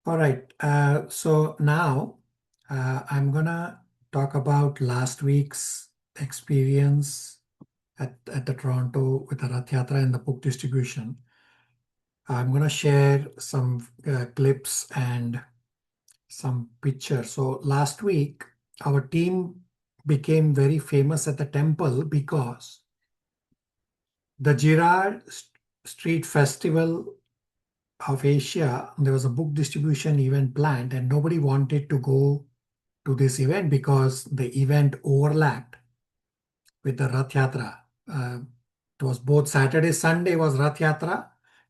All right. So now I'm gonna talk about last week's experience at the Toronto with the Rath Yatra and the book distribution. I'm gonna share some clips and some pictures. So last week, our team became very famous at the temple because the Gerrard Street Festival of Asia, there was a book distribution event planned, and nobody wanted to go to this event because the event overlapped with the Rath Yatra. It was both Saturday, Sunday was Rath Yatra,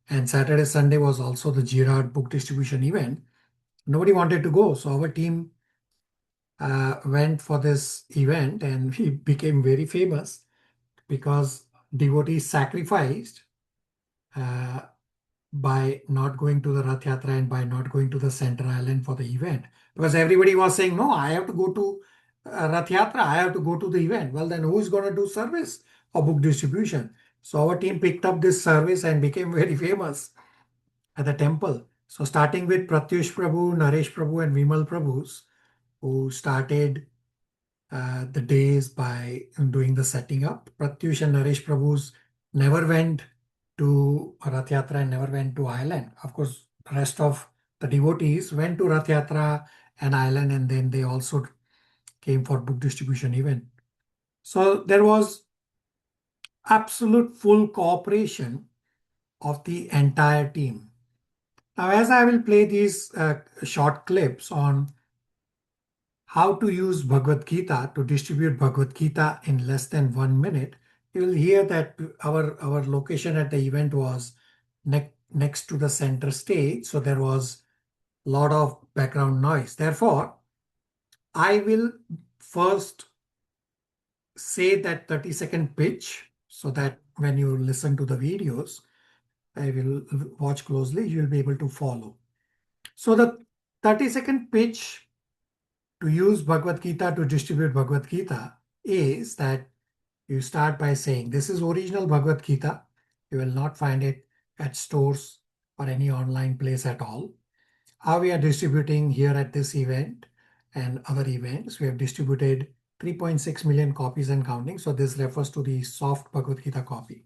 and Saturday, Sunday was also the Gerrard book distribution event. Nobody wanted to go, so our team went for this event, and we became very famous because devotees sacrificed uh, by not going to the Rath Yatra and by not going to the Center Island for the event. Because everybody was saying, no, I have to go to Rath Yatra, I have to go to the event. Well, then who is going to do service or book distribution? So our team picked up this service and became very famous at the temple. So starting with Pratyush Prabhu, Naresh Prabhu and Vimal Prabhus, who started the days by doing the setting up. Pratyush and Naresh Prabhus never went to Rath Yatra and never went to Island. Of course, the rest of the devotees went to Rath Yatra and Island, and then they also came for book distribution event. So there was absolute full cooperation of the entire team. Now, as I will play these short clips on how to use Bhagavad Gita to distribute Bhagavad Gita in less than 1 minute, you will hear that our location at the event was next to the center stage, so there was a lot of background noise. Therefore, I will first say that 30-second pitch so that when you listen to the videos, I will watch closely, you will be able to follow. So the 30-second pitch to use Bhagavad Gita to distribute Bhagavad Gita is that you start by saying, this is original Bhagavad Gita. You will not find it at stores or any online place at all. How we are distributing here at this event and other events, we have distributed 3.6 million copies and counting. So this refers to the soft Bhagavad Gita copy.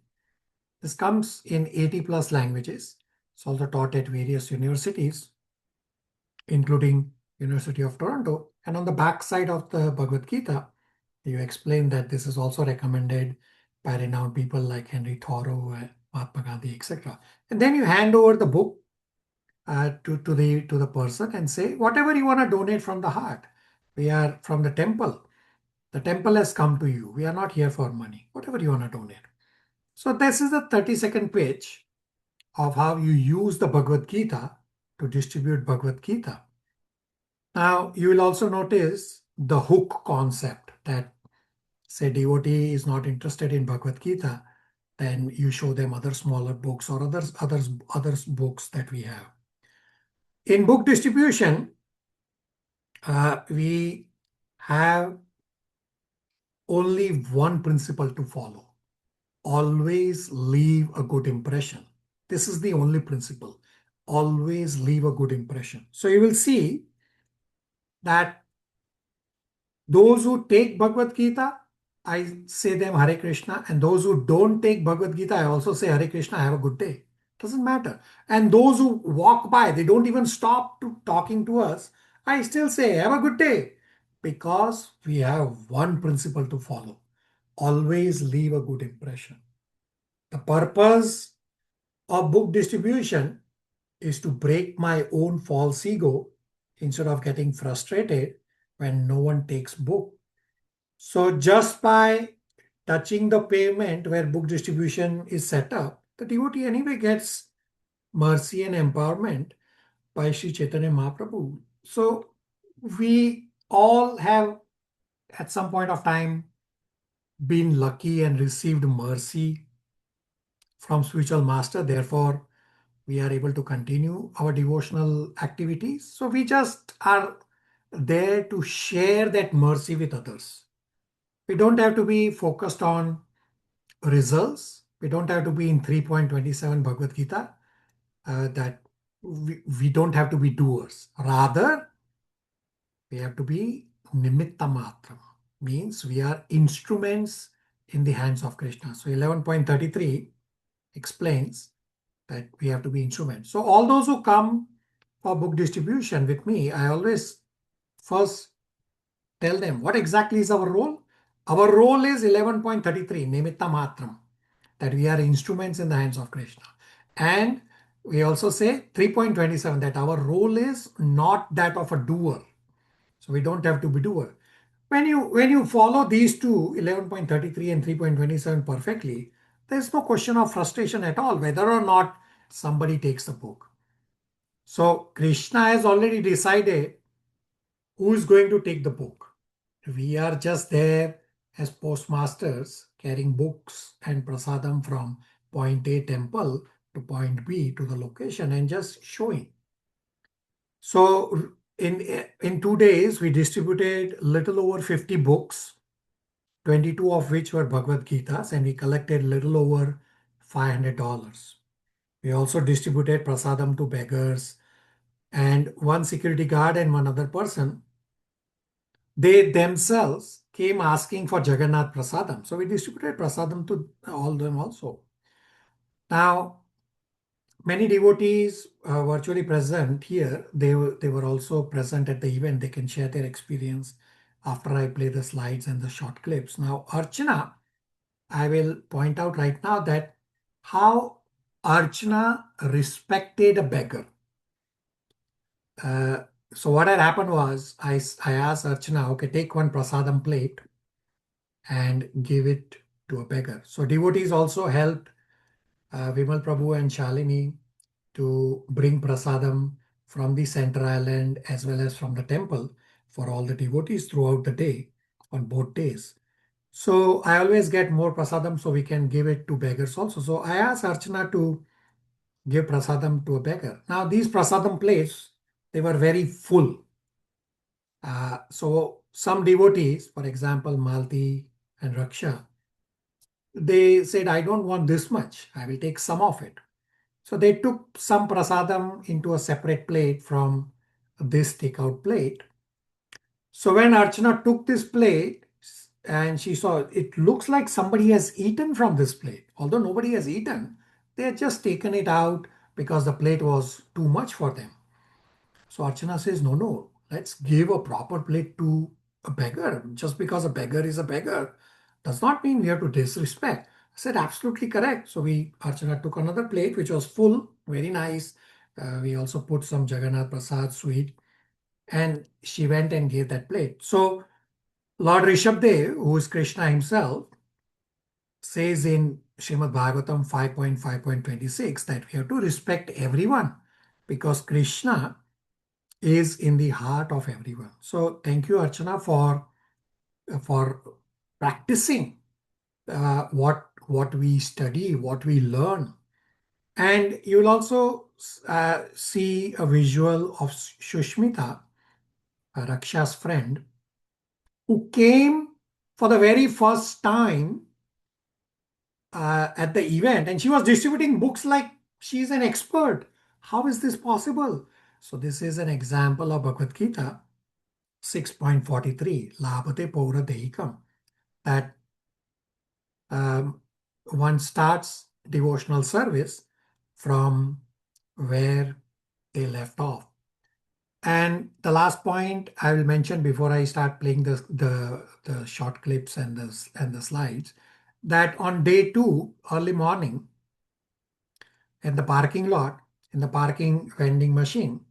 This comes in 80 plus languages. It's also taught at various universities, including University of Toronto. And on the back side of the Bhagavad Gita, you explain that this is also recommended by renowned people like Henry Thoreau, Mahatma Gandhi, etc. And then you hand over the book to the person and say, whatever you want to donate from the heart. We are from the temple. The temple has come to you. We are not here for money. Whatever you want to donate. So this is the 30-second pitch of how you use the Bhagavad Gita to distribute Bhagavad Gita. Now, you will also notice the hook concept that, say, devotee is not interested in Bhagavad Gita, then you show them other smaller books or others books that we have. In book distribution, we have only one principle to follow. Always leave a good impression. This is the only principle. Always leave a good impression. So you will see that those who take Bhagavad Gita, I say them Hare Krishna, and those who don't take Bhagavad Gita, I also say Hare Krishna, have a good day. Doesn't matter. And those who walk by, they don't even stop to talking to us, I still say have a good day, because we have one principle to follow. Always leave a good impression. The purpose of book distribution is to break my own false ego instead of getting frustrated when no one takes book. So just by touching the pavement where book distribution is set up, the devotee anyway gets mercy and empowerment by Sri Chaitanya Mahaprabhu. So we all have at some point of time been lucky and received mercy from spiritual master. Therefore, we are able to continue our devotional activities. So we just are there to share that mercy with others. We don't have to be focused on results. We don't have to be in 3.27 Bhagavad Gita that we don't have to be doers. Rather, we have to be nimitta matram, means we are instruments in the hands of Krishna. So 11.33 explains that we have to be instruments. So all those who come for book distribution with me, I always first tell them what exactly is our role. Our role is 11.33, nimitta matram, that we are instruments in the hands of Krishna. And we also say 3.27 that our role is not that of a doer. So we don't have to be doer. When you follow these two, 11.33 and 3.27 perfectly, there's no question of frustration at all, whether or not somebody takes the book. So Krishna has already decided who is going to take the book. We are just there as postmasters carrying books and prasadam from point A temple to point B to the location and just showing. So in 2 days, we distributed little over 50 books, 22 of which were Bhagavad Gitas, and we collected little over $500. We also distributed prasadam to beggars, and one security guard and one other person, they themselves came asking for Jagannath prasadam. So we distributed prasadam to all them also. Now, many devotees virtually present here, they were also present at the event. They can share their experience after I play the slides and the short clips. Now, Archana, I will point out right now that how Archana respected a beggar. So what had happened was I asked Archana, okay, take one prasadam plate and give it to a beggar. So devotees also helped Vimal Prabhu and Shalini to bring prasadam from the center island as well as from the temple for all the devotees throughout the day on both days. So I always get more prasadam so we can give it to beggars also. So I asked Archana to give prasadam to a beggar. Now these prasadam plates, they were very full. So some devotees, for example, Malti and Raksha, they said, I don't want this much. I will take some of it. So they took some prasadam into a separate plate from this takeout plate. So when Archana took this plate and she saw it looks like somebody has eaten from this plate. Although nobody has eaten, they had just taken it out because the plate was too much for them. So Archana says, no, let's give a proper plate to a beggar. Just because a beggar is a beggar does not mean we have to disrespect. I said, absolutely correct. So Archana took another plate, which was full, very nice. We also put some Jagannath Prasad sweet, and she went and gave that plate. So Lord Rishabdev, who is Krishna himself, says in Srimad Bhagavatam 5.5.26 that we have to respect everyone because Krishna is in the heart of everyone. So thank you, Archana, for practicing what we study, what we learn. And you'll also see a visual of Shushmita, Raksha's friend, who came for the very first time at the event, and she was distributing books like she's an expert. How is this possible? So this is an example of Bhagavad Gita 6.43, Labhate Paura Deikam, that one starts devotional service from where they left off. And the last point I will mention before I start playing the short clips and the slides, that on day 2, early morning, in the parking lot, in the parking vending machine,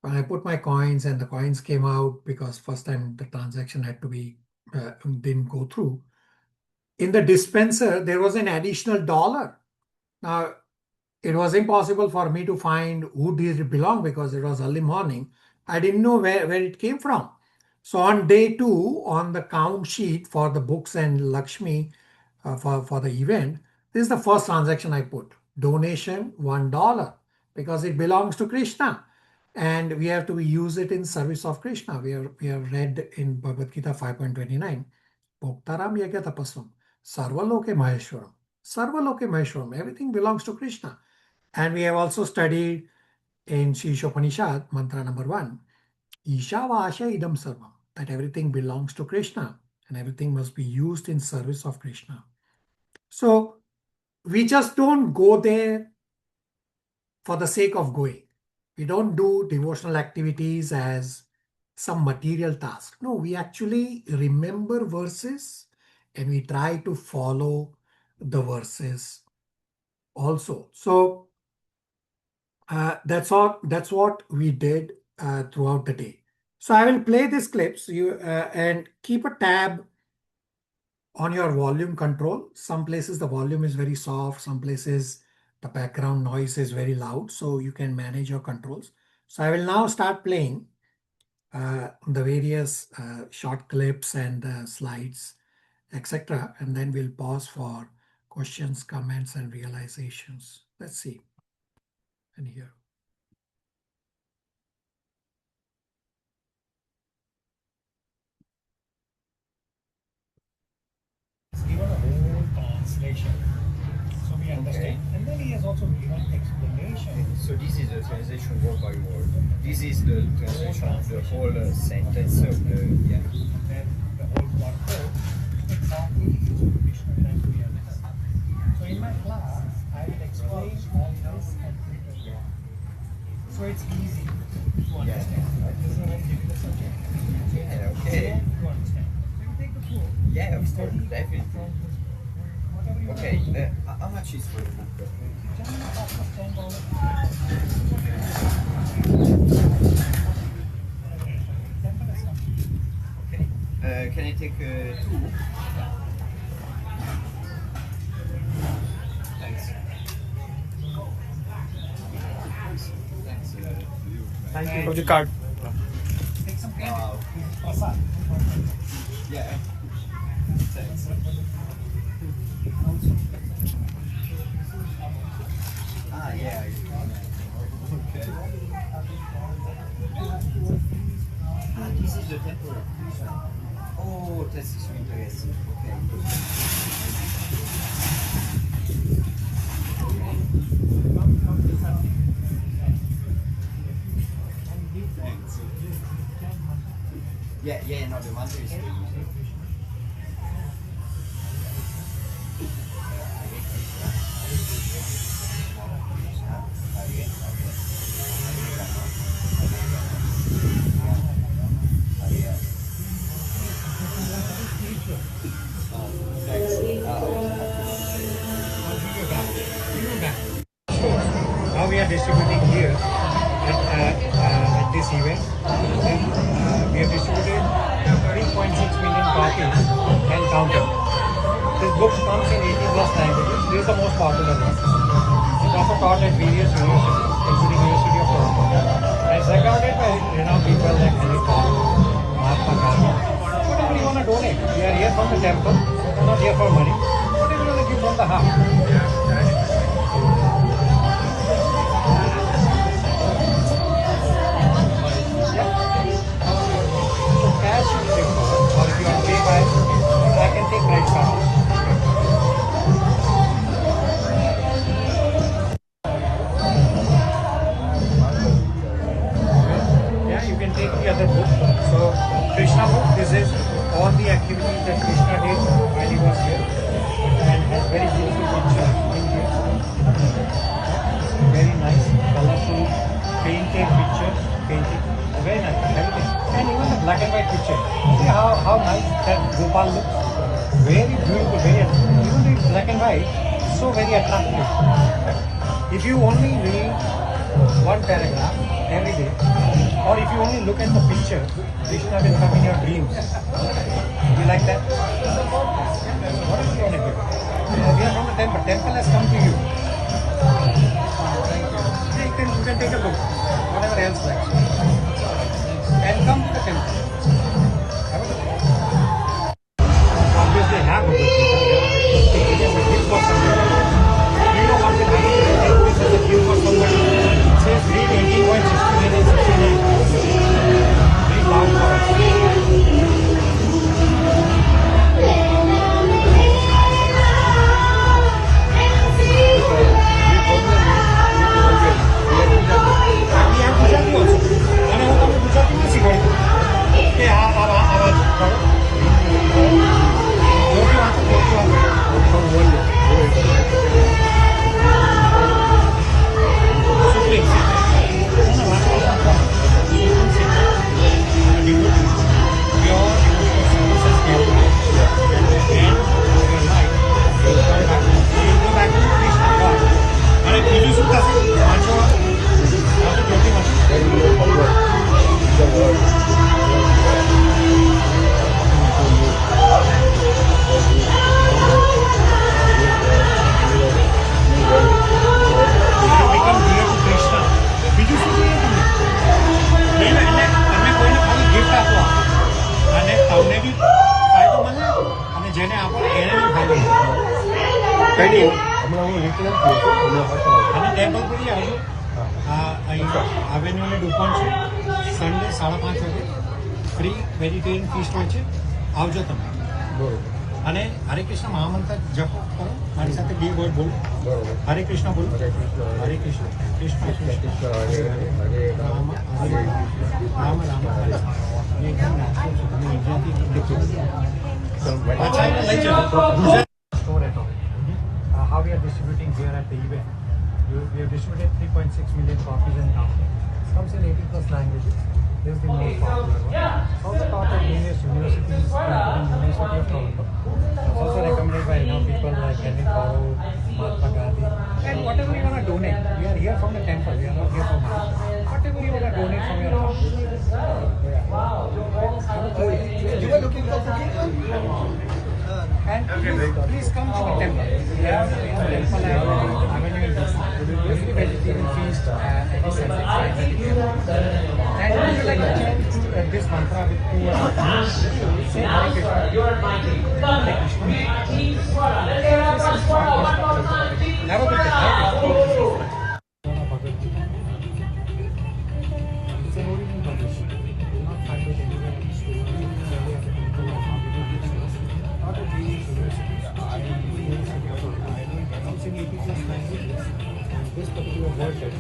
when I put my coins and the coins came out because first time the transaction had to be didn't go through. In the dispenser, there was an additional $1. Now, it was impossible for me to find who did it belong because it was early morning. I didn't know where it came from. So on day 2, on the count sheet for the books and Lakshmi for the event, this is the first transaction I put. Donation $1 because it belongs to Krishna. And we have to use it in service of Krishna. We have read in Bhagavad Gita 5.29, Bhoktaram Yagya Tapasvam, Sarvaloke Maheshwaram. Sarvaloke Maheshwaram, everything belongs to Krishna. And we have also studied in Shishopanishad, mantra number 1, Ishavasya idam sarvam, that everything belongs to Krishna and everything must be used in service of Krishna. So we just don't go there for the sake of going. We don't do devotional activities as some material task. No, we actually remember verses and we try to follow the verses also. So that's what we did throughout the day. So I will play these clips and keep a tab on your volume control. Some places the volume is very soft, some places the background noise is very loud, so you can manage your controls. So I will now start playing the various short clips and slides, etc. And then we'll pause for questions, comments, and realizations. Let's see. And here. Given a whole translation, so we understand, and then he has also given explanation. So this is the translation word by word. This is the translation of the whole sentence of the And then the whole purport exactly is to Krishna and we understand. So in my class, I will explain all this completely. So it's easy to understand. This is a very difficult subject. Yeah, okay. To understand. So you take the book. Yeah, of study course, definitely. from whatever you Okay, want. how much is for the book? Just cost of $10. Can I take two? Thanks. Thanks. Thank you for the card. Take some candy. Wow. Prasad. Yeah. Thanks. Ah, yeah. Okay. Ah, this is the temple. Oh, das ist so interesting. Okay. Thanks. Yeah, no, the mantra is good. Now we are distributing here at this event. We have distributed 3.6 million copies and counting. This book comes in 80 plus languages. This is the most popular one. It's also taught at various universities, including University of Toronto. And it's recommended by renowned people like Henry Ford, Mahatma Gandhi. Whatever you want to donate. We are here from the temple. We're not here for money. Whatever you want to give from the heart. Cash you take or if you want to pay by, I can take credit card. Yeah, you can take the other book. So Krishna book, this is all the activities that Krishna did while he was here, and has very beautiful picture in here. Very nice, colorful, painted picture, painting. Very nice, everything. And even the black and white picture. See how nice that Gopal looks. Very beautiful, very attractive. Even the black and white, so very attractive. If you only read one paragraph every day, or if you only look at the picture, Krishna will come in your dreams. You like that? What is you want to give? We are from the temple. Temple has come to you. Yeah, you can take a look. Whatever else likes. And come to the temple. Obviously, have a good It is a gift for somebody. You know what will happen if this is a gift for somebody? It says read 18.69 and 69. Read loud for us. કઈ અને temple સુધી આવજો. અહીં આવેન્યુને ડુપોન છે. Sunday 5:30 વાગે free vegetarian feast હોય છે. આવજો તમે. બરોબર. અને હરે કૃષ્ણ મહામંત્ર જપ કરો. મારી સાથે 2 વર્ડ બોલો. બરોબર. હરે કૃષ્ણ બોલો. હરે કૃષ્ણ. હરે કૃષ્ણ કૃષ્ણ કૃષ્ણ કૃષ્ણ હરે હરે હરે રામ હરે રામ રામ હરે. એ એકદમ નેચરલ છે. તમે ઇન્ડિયાથી અચ્છા એને લઈ ચાલો. Gujarat store at all. How we are distributing here at the event. We have distributed 3.6 million copies in now. It comes in 80+ languages. This is the most popular one. It's also taught at various universities, including University of Toronto. It's also recommended by people like Henry Thoreau, Mahatma Gandhi. And whatever you want to donate, we are here from the temple. We are not here for money. Whatever you want to donate from your heart. You are looking for cooking? And please come to the temple. We have temple avenue in this. Every vegetarian feast every Sunday, 5:30 p.m. And if you like to chant this mantra with 2 words, say Hare Krishna. Hare Krishna. Have a good day. Hare Krishna. It's an original published. You will not find it anywhere in the store. Not at various universities. It's in 80+ languages. And this particular version,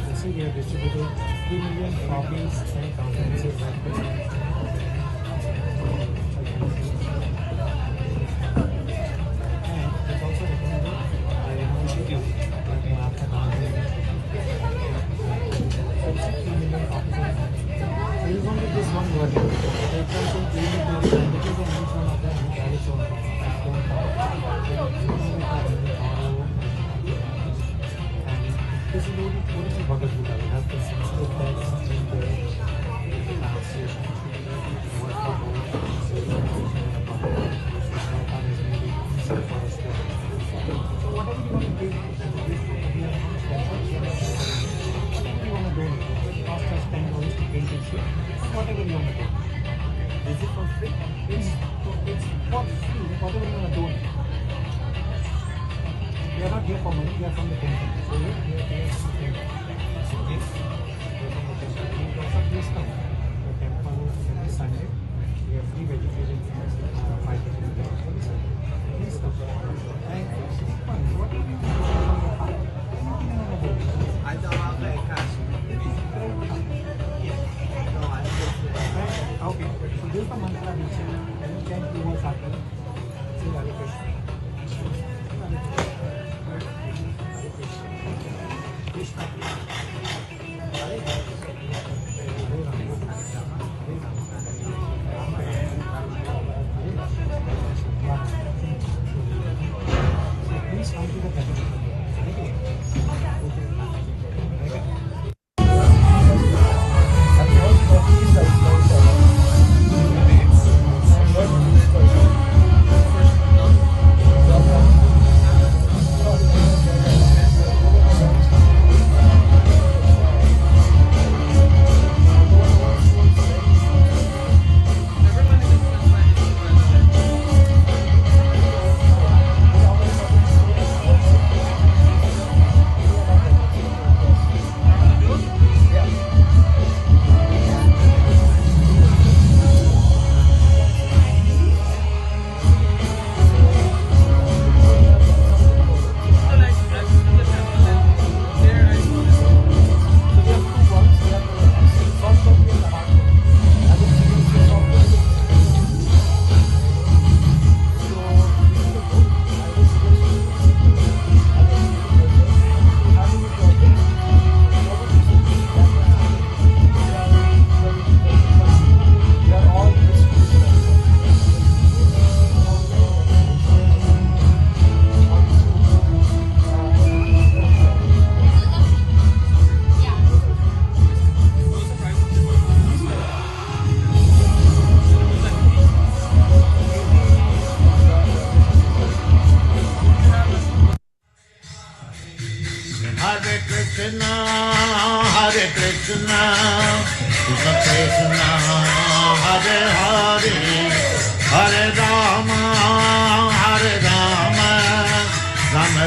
you see we have distributed 2 million copies and comprehensive website. And it's also recommended by an institute like Mahatma Gandhi. 3 million copies of it. There is only this one version. It comes in 3 million languages and each one of them has its own this is the original Bhagavad Gita. We have the Sanskrit text in the pronunciation, word for word, so whatever you want to do, whatever you want to do, it costs us $10 to paint and ship, whatever you want to do. Is it for free? It's for free, whatever you want to do. We are not here for money, we are from the temple. So we are here from the temple. So we are from the temple. Please come. The temple every Sunday. We have free vegetarian meals, 5:30 p.m. every Sunday. Please come. And speak one. What do you want from your heart? I don't have a cash. Okay. So this is the mantra we say. And you can do what's happening. Say Hare Krishna. Please come to the temple.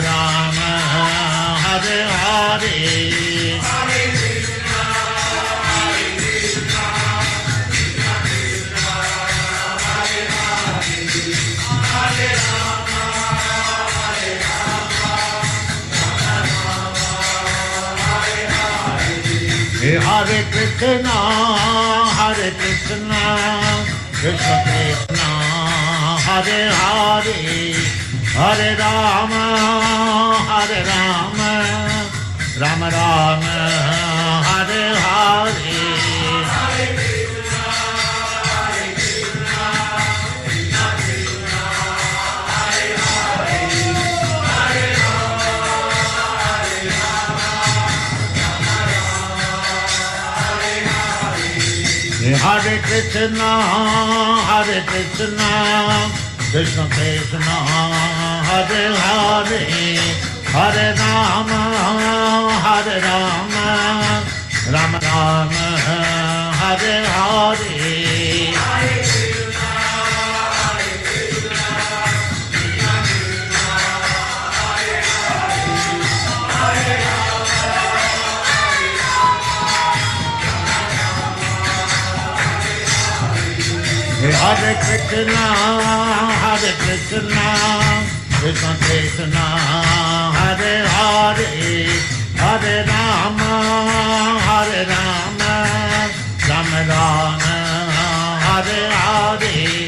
Rama, Hare Hare. Hare Krishna, Krishna Krishna, Hare Hare, Hare Rama, Rama Rama, Hare Hare. Hare Krishna, Krishna Krishna, Hare Hare, Hare Rama, Rama Rama, Hare Hare. Hare Krishna, Krishna Krishna, Hare Hare, Hare Rama, Rama Rama, Hare Hare.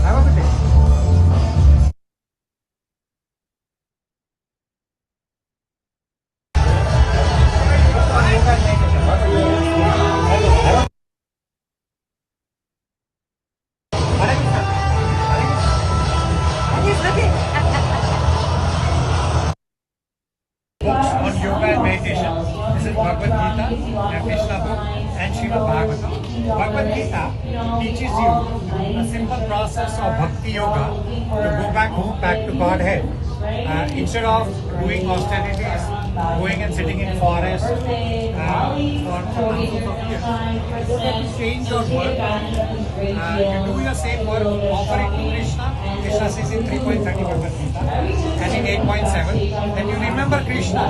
Have a good day. Books on yoga and meditation. This is Bhagavad Gita, a Krishna book, and Srimad Bhagavatam. Bhagavad Gita teaches you a simple process of bhakti yoga to go back home, back to Godhead. Instead of doing austerities, going and sitting in forest for thousands of years, you don't have to change your work. You do your same work, offer it to Krishna. Krishna says in 3.30 Bhagavad Gita and in 8.7, then you remember Krishna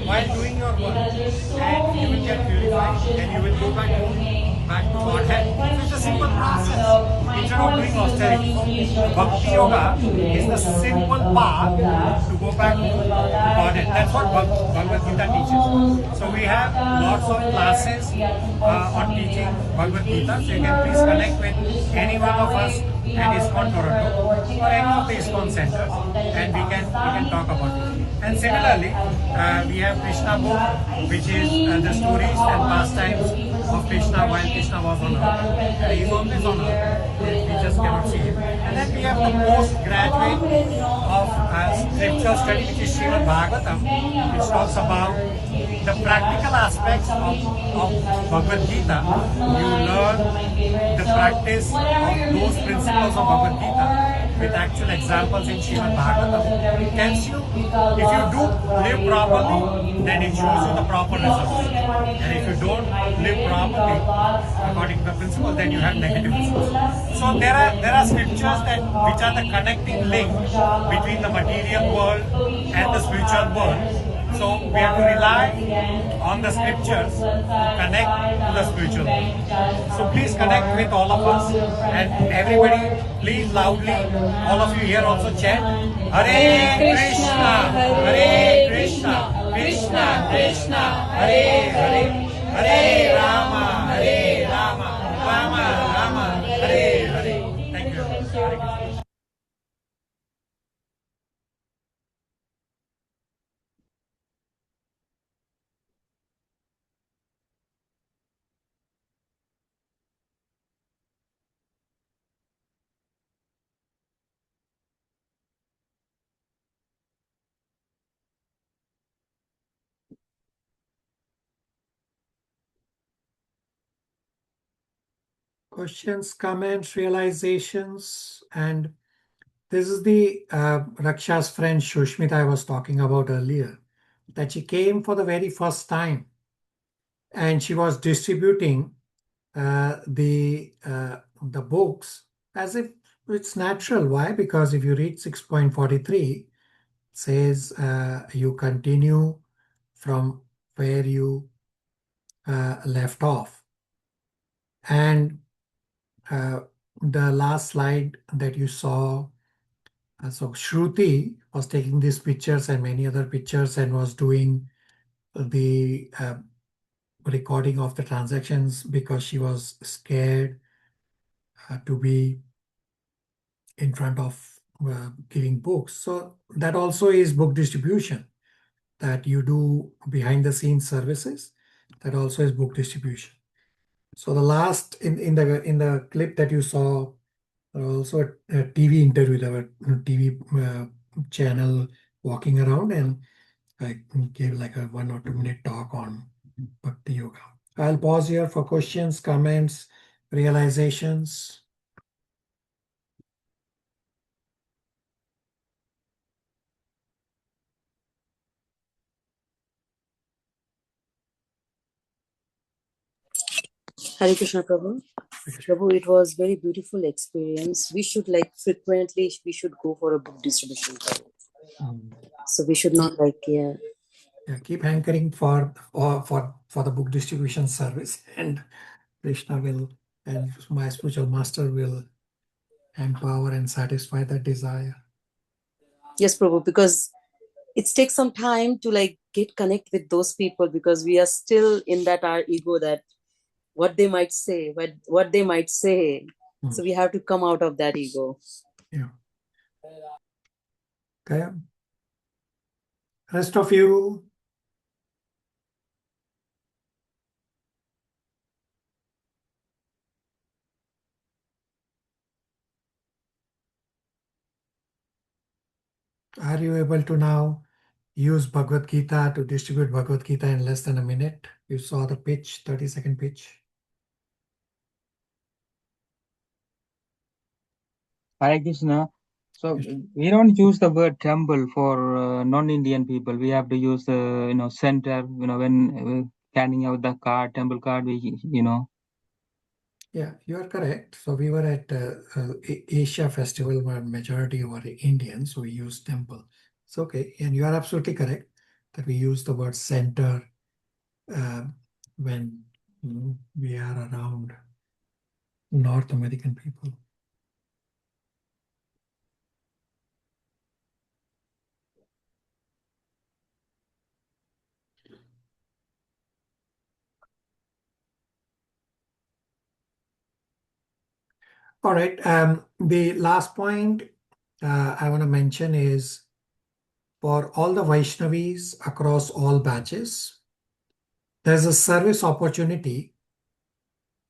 while doing your work, and you will get purified and you will go back home, back to Godhead. So it's a simple process. Instead of doing austerity, Bhakti Yoga is the simple path to go back home to Godhead. That's what Bhagavad Gita teaches. So we have lots of classes on teaching Bhagavad Gita. So you can please connect with any one of us at ISKCON Toronto or any of the ISKCON centers, and we can talk about it. And similarly, we have Krishna book, which is the stories and pastimes of Krishna while Krishna was on earth. He is always on earth. We just cannot see him. And then we have the postgraduate of scripture study, which is Srimad Bhagavatam, which talks about the practical aspects of Bhagavad Gita. You learn the practice of those principles of Bhagavad Gita with actual examples in Srimad Bhagavatam. It tells you, if you do live properly, then it shows you the proper results. And if you don't live properly according to the principle, then you have negative results. So there are scriptures which are the connecting link between the material world and the spiritual world. So we have to rely on the scriptures to connect to the spiritual world. So please connect with all of us, and everybody please loudly, all of you here also chant Hare Krishna, Hare Krishna, Krishna Krishna, Hare Hare, Hare Rama, Hare Rama, Rama Rama, Hare Hare. Thank you. Hare Krishna. Questions, comments, realizations, and this is the Raksha's friend Shushmita I was talking about earlier, that she came for the very first time and she was distributing the books as if it's natural. Why? Because if you read 6.43, it says you continue from where you left off. And the last slide that you saw, so Shruti was taking these pictures and many other pictures and was doing the recording of the transactions because she was scared to be in front of giving books. So that also is book distribution that you do behind the scenes services. That also is book distribution. So the last in the clip that you saw, also a TV interview, there were TV channel walking around, and I gave like a 1 or 2 minute talk on Bhakti Yoga. I'll pause here for questions, comments, realizations. Hare Krishna Prabhu. Prabhu, it was very beautiful experience. We should we should go for a book distribution. So we should not Yeah, keep hankering for the book distribution service, and Krishna will, and my spiritual master will empower and satisfy that desire. Yes, Prabhu, because it takes some time to get connect with those people, because we are still in that our ego, that what they might say, what they might say. So we have to come out of that ego. Yeah. Okay. Rest of you. Are you able to now use Bhagavad Gita to distribute Bhagavad Gita in less than a minute? You saw the pitch, 30-second pitch. Hare Krishna. So we don't use the word temple for non-Indian people. We have to use center. When carrying out the card, temple card, Yeah, you are correct. So we were at Asia Festival where majority were Indian, so we use temple. It's okay, and you are absolutely correct that we use the word center when we are around North American people. All right. The last point I want to mention is for all the Vaishnavis across all batches, there's a service opportunity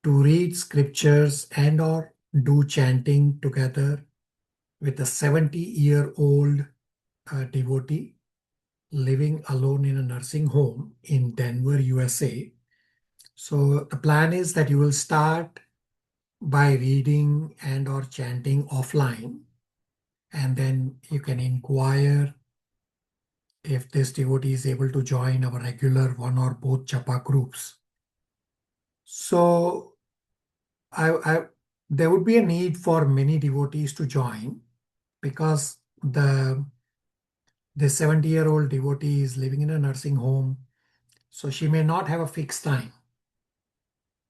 to read scriptures and or do chanting together with a 70-year-old devotee living alone in a nursing home in Denver, USA. So the plan is that you will start by reading and or chanting offline, and then you can inquire if this devotee is able to join our regular one or both japa groups. So there would be a need for many devotees to join, because the 70-year-old devotee is living in a nursing home, so she may not have a fixed time.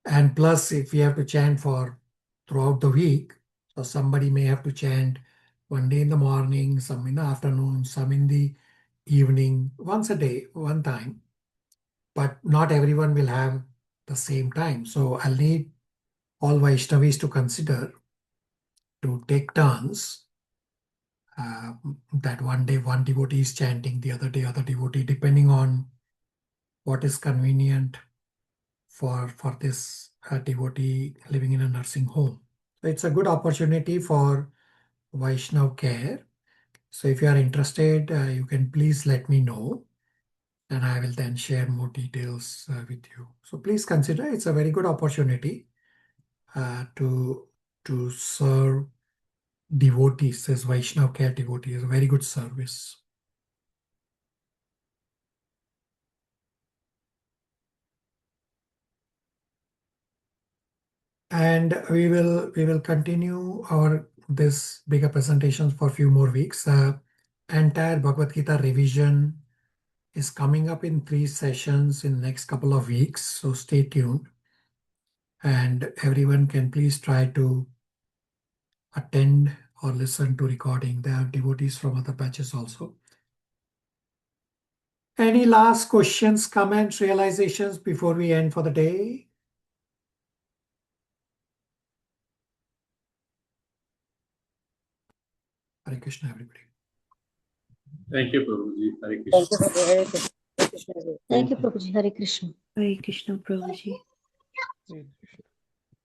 And plus, if we have to chant for throughout the week, so somebody may have to chant one day in the morning, some in the afternoon, some in the evening, once a day, one time. But not everyone will have the same time. So I'll need all Vaishnavis to consider to take turns. That one day one devotee is chanting, the other day other devotee, depending on what is convenient for this devotee living in a nursing home. So it's a good opportunity for Vaishnav care. So if you are interested, you can please let me know, and I will then share more details with you. So please consider, it's a very good opportunity. to serve devotees as Vaishnav care devotees. A very good service. And we will continue this bigger presentations for a few more weeks. Entire Bhagavad Gita revision is coming up in 3 sessions in next couple of weeks. So stay tuned. And everyone can please try to attend or listen to recording. There are devotees from other batches also. Any last questions, comments, realizations before we end for the day? Hare Krishna, everybody. Thank you, Prabhuji. Hare Krishna. Thank you, Prabhu. Hare Krishna. Hare Krishna. Thank you, Prabhuji. Hare Krishna. Hare Krishna, Prabhuji. Hare Krishna.